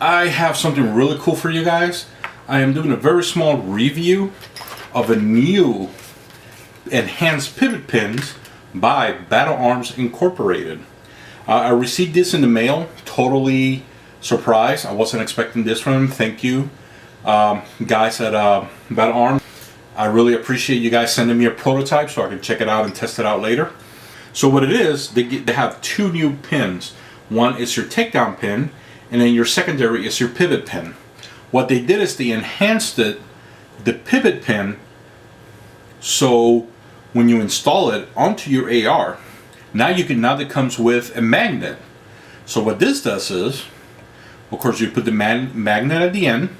I have something really cool for you guys. I am doing a very small review of a new enhanced pivot pins by Battle Arms Incorporated. I received this in the mail, totally surprised. I wasn't expecting this from them. Thank you, guys at Battle Arms. I really appreciate you guys sending me a prototype so I can check it out and test it out later. So what it is, they have two new pins. One is your takedown pin, and then your secondary is your pivot pin. What they did is they enhanced the pivot pin, so when you install it onto your AR, now that comes with a magnet. So what this does is, of course, you put the magnet at the end,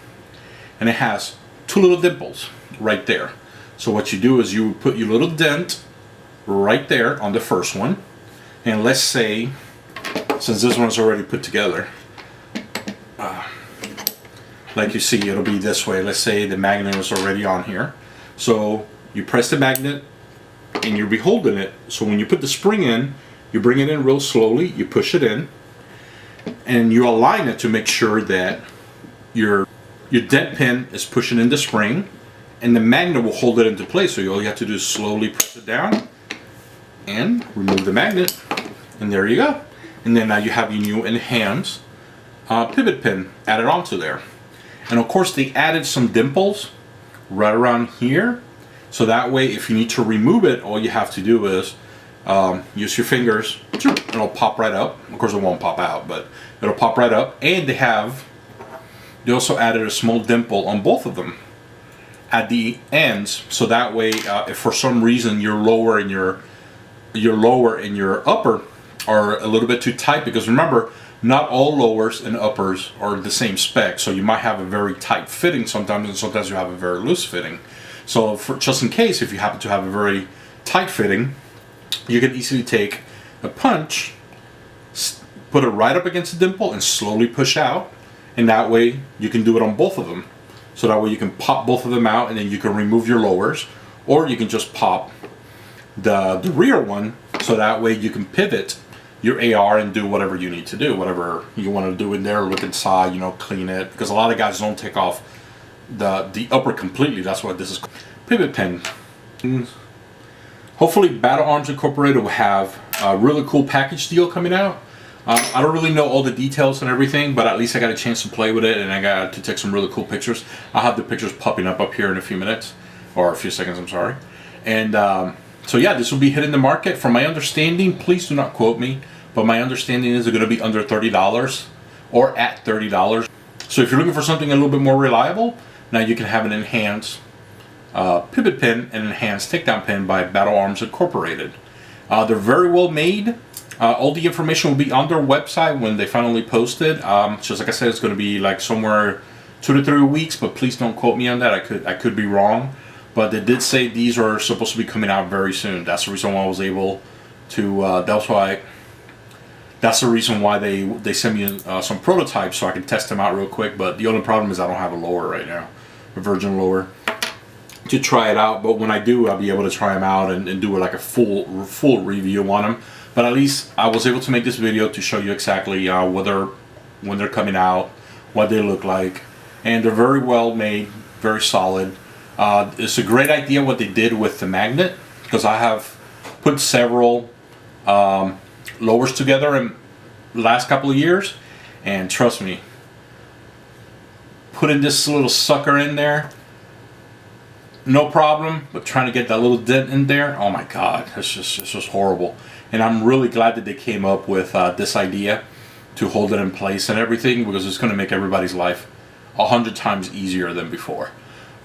and it has two little dimples right there. So what you do is you put your little dent right there on the first one, and let's say, since this one's already put together, like you see, it'll be this way. Let's say the magnet is already on here. So you press the magnet and you'll be holding it. So when you put the spring in, you bring it in real slowly, you push it in, and you align it to make sure that your dent pin is pushing in the spring, and the magnet will hold it into place. So all you have to do is slowly press it down and remove the magnet, and there you go. And then now you have your new enhanced pivot pin added onto there. And of course they added some dimples right around here, so that way if you need to remove it, all you have to do is use your fingers, and it'll pop right up. Of course it won't pop out, but it'll pop right up. And they also added a small dimple on both of them at the ends, so that way if for some reason your lower and your upper are a little bit too tight, because remember, not all lowers and uppers are the same spec, so you might have a very tight fitting sometimes, and sometimes you have a very loose fitting. So just in case, if you happen to have a very tight fitting, you can easily take a punch, put it right up against the dimple, and slowly push out, and that way you can do it on both of them. So that way you can pop both of them out, and then you can remove your lowers, or you can just pop the rear one, so that way you can pivot your AR and do whatever you need to do, whatever you want to do in there, look inside, you know, clean it, because a lot of guys don't take off the upper completely. That's what this is. Pivot pin. Hopefully Battle Arms Incorporated will have a really cool package deal coming out. I don't really know all the details and everything, but at least I got a chance to play with it, and I got to take some really cool pictures. I'll have the pictures popping up here in a few minutes, or a few seconds, I'm sorry. And so yeah, this will be hitting the market. From my understanding, please do not quote me, but my understanding is it's going to be under $30 or at $30. So if you're looking for something a little bit more reliable, now you can have an enhanced pivot pin and enhanced takedown pin by Battle Arms Incorporated. They're very well made. All the information will be on their website when they finally post it. Just like I said, it's going to be like somewhere 2 to 3 weeks, but please don't quote me on that. I could be wrong. But they did say these are supposed to be coming out very soon. That's the reason why I was able to. That's the reason why they sent me some prototypes so I can test them out real quick. But the only problem is I don't have a lower right now, a Virgin lower, to try it out. But when I do, I'll be able to try them out and do like a full review on them. But at least I was able to make this video to show you exactly when they're coming out, what they look like, and they're very well made, very solid. It's a great idea what they did with the magnet, because I have put several lowers together in the last couple of years, and trust me, putting this little sucker in there, no problem, but trying to get that little dent in there, oh my god, it's just horrible. And I'm really glad that they came up with this idea to hold it in place and everything, because it's going to make everybody's life 100 times easier than before.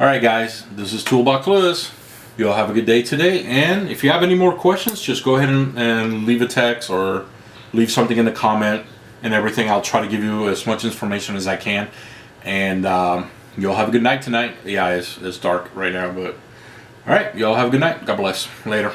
Alright guys, this is Toolbox Lewis. You all have a good day today, and if you have any more questions, just go ahead and leave a text or leave something in the comment and everything. I'll try to give you as much information as I can, and you all have a good night tonight. Yeah, it's dark right now, but alright, you all have a good night. God bless. Later.